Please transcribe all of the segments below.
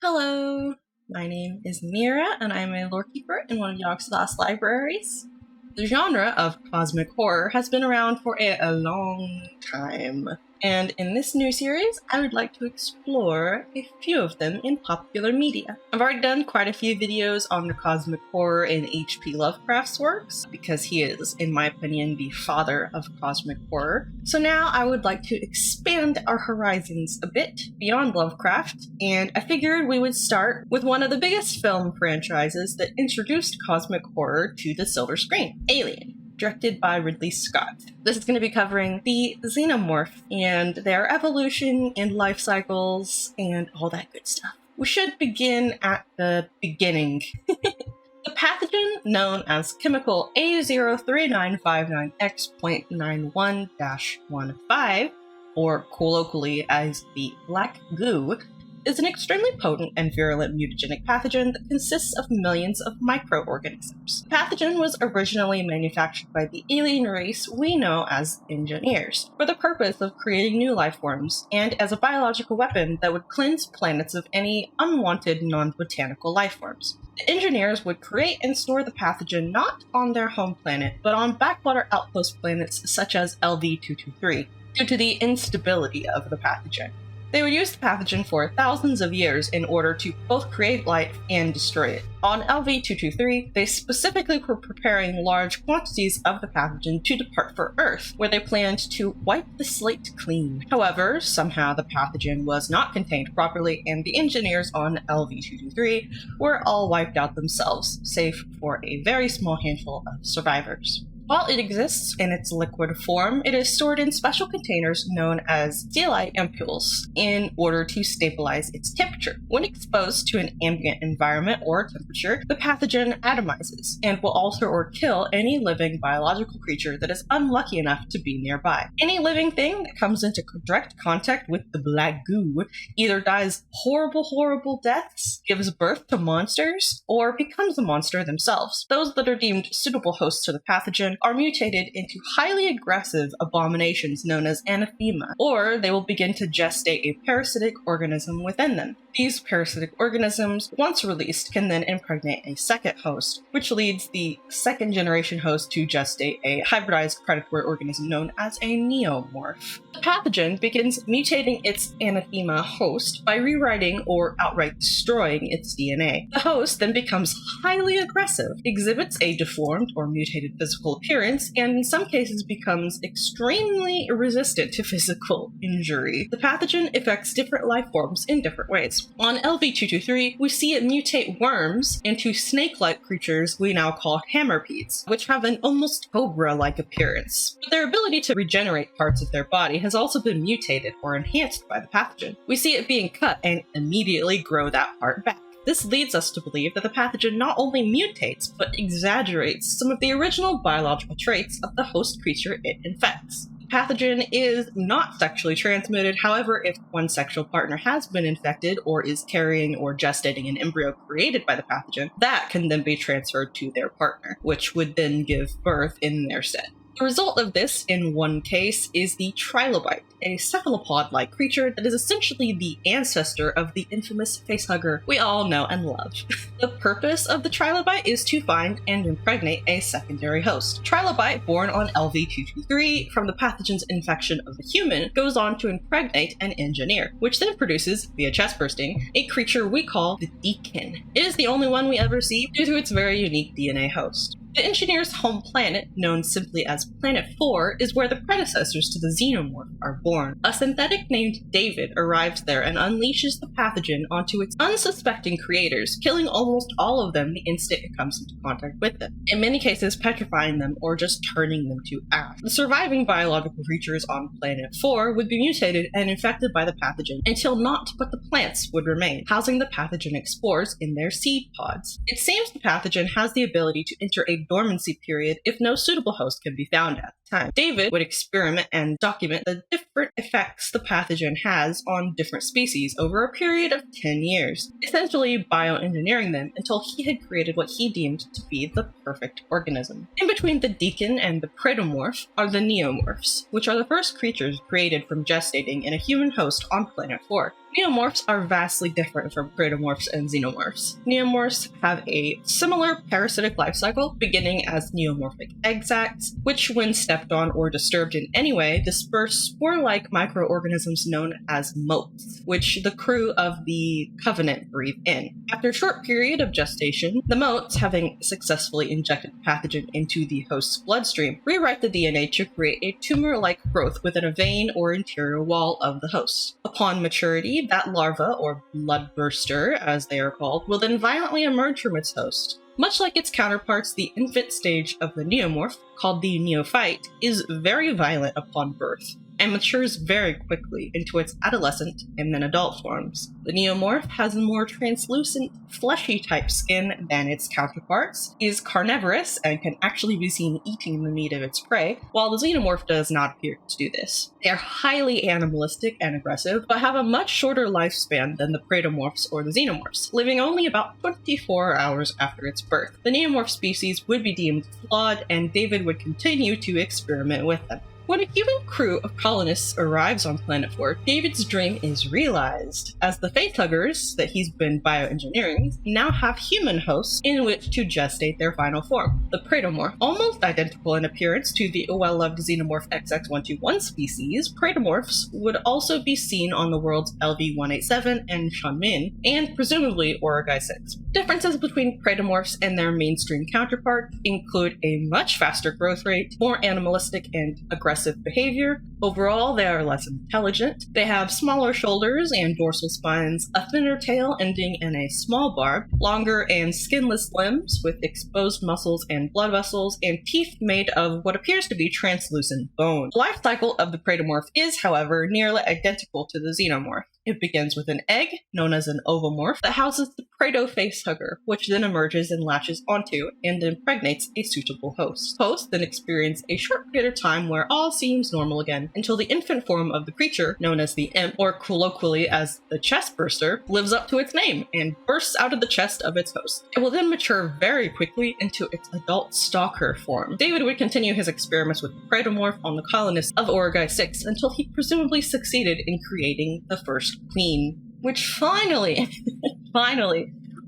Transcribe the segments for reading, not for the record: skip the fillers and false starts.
Hello, my name is Meerah, and I'm a Lorekeeper in one of ASUS libraries. The genre of cosmic horror has been around for a long time, and in this new series, I would like to explore a few of them in popular media. I've already done quite a few videos on the cosmic horror in H.P. Lovecraft's works, because he is, in my opinion, the father of cosmic horror. So now I would like to expand our horizons a bit beyond Lovecraft, and I figured we would start with one of the biggest film franchises that introduced cosmic horror to the silver screen, Alien, directed by Ridley Scott. This is going to be covering the Xenomorph and their evolution and life cycles and all that good stuff. We should begin at the beginning. The pathogen, known as chemical A03959X.91-15, or colloquially as the Black Goo, is an extremely potent and virulent mutagenic pathogen that consists of millions of microorganisms. The pathogen was originally manufactured by the alien race we know as engineers, for the purpose of creating new life forms, and as a biological weapon that would cleanse planets of any unwanted non-botanical life forms. The engineers would create and store the pathogen not on their home planet, but on backwater outpost planets such as LV-223, due to the instability of the pathogen. They would use the pathogen for thousands of years in order to both create life and destroy it. On LV-223, they specifically were preparing large quantities of the pathogen to depart for Earth, where they planned to wipe the slate clean. However, somehow the pathogen was not contained properly, and the engineers on LV-223 were all wiped out themselves, save for a very small handful of survivors. While it exists in its liquid form, it is stored in special containers known as steelite ampules in order to stabilize its temperature. When exposed to an ambient environment or temperature, the pathogen atomizes and will alter or kill any living biological creature that is unlucky enough to be nearby. Any living thing that comes into direct contact with the black goo either dies horrible deaths, gives birth to monsters, or becomes a monster themselves. Those that are deemed suitable hosts to the pathogen are mutated into highly aggressive abominations known as anathema, or they will begin to gestate a parasitic organism within them. These parasitic organisms, once released, can then impregnate a second host, which leads the second generation host to gestate a hybridized predatory organism known as a neomorph. The pathogen begins mutating its anathema host by rewriting or outright destroying its DNA. The host then becomes highly aggressive, exhibits a deformed or mutated physical appearance, and in some cases becomes extremely resistant to physical injury. The pathogen affects different life forms in different ways. On LV-223, we see it mutate worms into snake-like creatures we now call hammerpedes, which have an almost cobra-like appearance. But their ability to regenerate parts of their body has also been mutated or enhanced by the pathogen. We see it being cut and immediately grow that part back. This leads us to believe that the pathogen not only mutates, but exaggerates some of the original biological traits of the host creature it infects. The pathogen is not sexually transmitted, however, if one sexual partner has been infected or is carrying or gestating an embryo created by the pathogen, that can then be transferred to their partner, which would then give birth in their stead. The result of this, in one case, is the trilobite, a cephalopod-like creature that is essentially the ancestor of the infamous facehugger we all know and love. The purpose of the trilobite is to find and impregnate a secondary host. Trilobite, born on LV-223 from the pathogen's infection of the human, goes on to impregnate an engineer, which then produces, via chest bursting, a creature we call the Deacon. It is the only one we ever see due to its very unique DNA host. The engineer's home planet, known simply as Planet 4, is where the predecessors to the Xenomorph are born. A synthetic named David arrives there and unleashes the pathogen onto its unsuspecting creators, killing almost all of them the instant it comes into contact with them, in many cases petrifying them or just turning them to ash. The surviving biological creatures on Planet 4 would be mutated and infected by the pathogen until naught but the plants would remain, housing the pathogenic spores in their seed pods. It seems the pathogen has the ability to enter a dormancy period if no suitable host can be found at the time. David would experiment and document the different effects the pathogen has on different species over a period of 10 years, essentially bioengineering them until he had created what he deemed to be the perfect organism. In between the Deacon and the praetomorph are the neomorphs, which are the first creatures created from gestating in a human host on Planet 4. Neomorphs are vastly different from praetomorphs and xenomorphs. Neomorphs have a similar parasitic life cycle, beginning as neomorphic egg sacs, which, when stepped on or disturbed in any way, disperse spore-like microorganisms known as motes, which the crew of the Covenant breathe in. After a short period of gestation, the motes, having successfully injected the pathogen into the host's bloodstream, rewrite the DNA to create a tumor-like growth within a vein or interior wall of the host. Upon maturity, that larva, or bloodburster as they are called, will then violently emerge from its host. Much like its counterparts, the infant stage of the neomorph, called the neophyte, is very violent upon birth and matures very quickly into its adolescent and then adult forms. The neomorph has a more translucent, fleshy type skin than its counterparts, is carnivorous and can actually be seen eating the meat of its prey, while the xenomorph does not appear to do this. They are highly animalistic and aggressive, but have a much shorter lifespan than the praetomorphs or the xenomorphs, living only about 24 hours after its birth. The neomorph species would be deemed flawed, and David would continue to experiment with them. When a human crew of colonists arrives on Planet 4, David's dream is realized, as the facehuggers that he's been bioengineering now have human hosts in which to gestate their final form. The praetomorph, almost identical in appearance to the well-loved xenomorph XX121 species, praetomorphs would also be seen on the world's LV-187 and Shanmin, and presumably Orogai 6. Differences between praetomorphs and their mainstream counterpart include a much faster growth rate, more animalistic and aggressive behavior. Overall, they are less intelligent. They have smaller shoulders and dorsal spines, a thinner tail ending in a small barb, longer and skinless limbs with exposed muscles and blood vessels, and teeth made of what appears to be translucent bone. The life cycle of the praetomorph is, however, nearly identical to the xenomorph. It begins with an egg, known as an ovomorph, that houses the praeto-facehugger, which then emerges and latches onto and impregnates a suitable host. Hosts then experience a short period of time where all seems normal again, until the infant form of the creature, known as the imp, or colloquially as the chest burster, lives up to its name and bursts out of the chest of its host. It will then mature very quickly into its adult stalker form. David would continue his experiments with the praetomorph on the colonists of Orogai 6 until he presumably succeeded in creating the first queen, which finally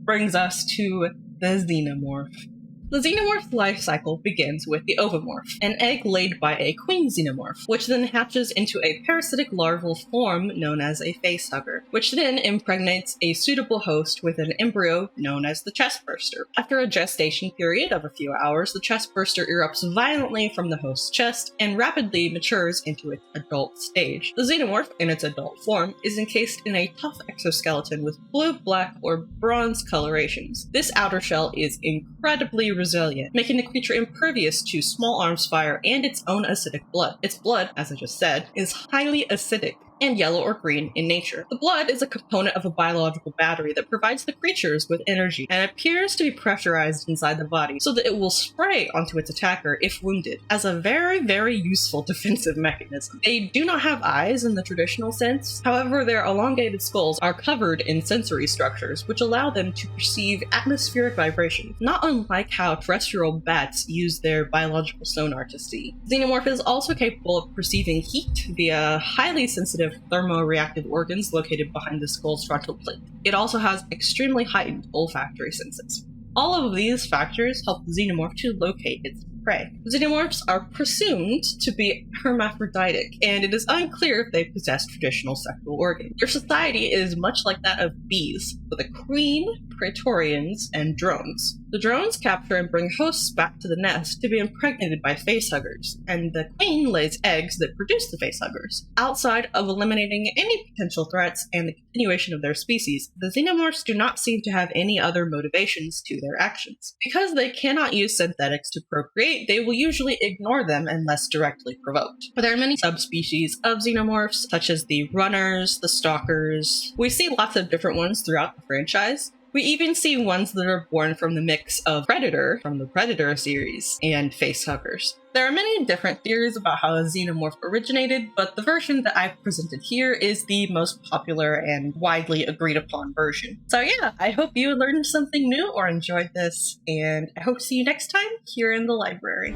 brings us to the xenomorph. The xenomorph's life cycle begins with the ovomorph, an egg laid by a queen xenomorph, which then hatches into a parasitic larval form known as a facehugger, which then impregnates a suitable host with an embryo known as the chestburster. After a gestation period of a few hours, the chestburster erupts violently from the host's chest and rapidly matures into its adult stage. The xenomorph, in its adult form, is encased in a tough exoskeleton with blue, black, or bronze colorations. This outer shell is incredibly resilient, making the creature impervious to small arms fire and its own acidic blood. Its blood, as I just said, is highly acidic and yellow or green in nature. The blood is a component of a biological battery that provides the creatures with energy and appears to be pressurized inside the body so that it will spray onto its attacker if wounded, as a very, very useful defensive mechanism. They do not have eyes in the traditional sense, however their elongated skulls are covered in sensory structures which allow them to perceive atmospheric vibration, not unlike how terrestrial bats use their biological sonar to see. Xenomorph is also capable of perceiving heat via highly sensitive thermoreactive organs located behind the skull's frontal plate. It also has extremely heightened olfactory senses. All of these factors help the xenomorph to locate its prey. Xenomorphs are presumed to be hermaphroditic, and it is unclear if they possess traditional sexual organs. Their society is much like that of bees, with a queen, praetorians, and drones. The drones capture and bring hosts back to the nest to be impregnated by facehuggers, and the queen lays eggs that produce the facehuggers. Outside of eliminating any potential threats and the continuation of their species, the xenomorphs do not seem to have any other motivations to their actions. Because they cannot use synthetics to procreate, they will usually ignore them unless directly provoked. But there are many subspecies of xenomorphs, such as the runners, the stalkers. We see lots of different ones throughout the franchise. We even see ones that are born from the mix of Predator, from the Predator series, and facehuggers. There are many different theories about how a xenomorph originated, but the version that I've presented here is the most popular and widely agreed upon version. So yeah, I hope you learned something new or enjoyed this, and I hope to see you next time here in the library.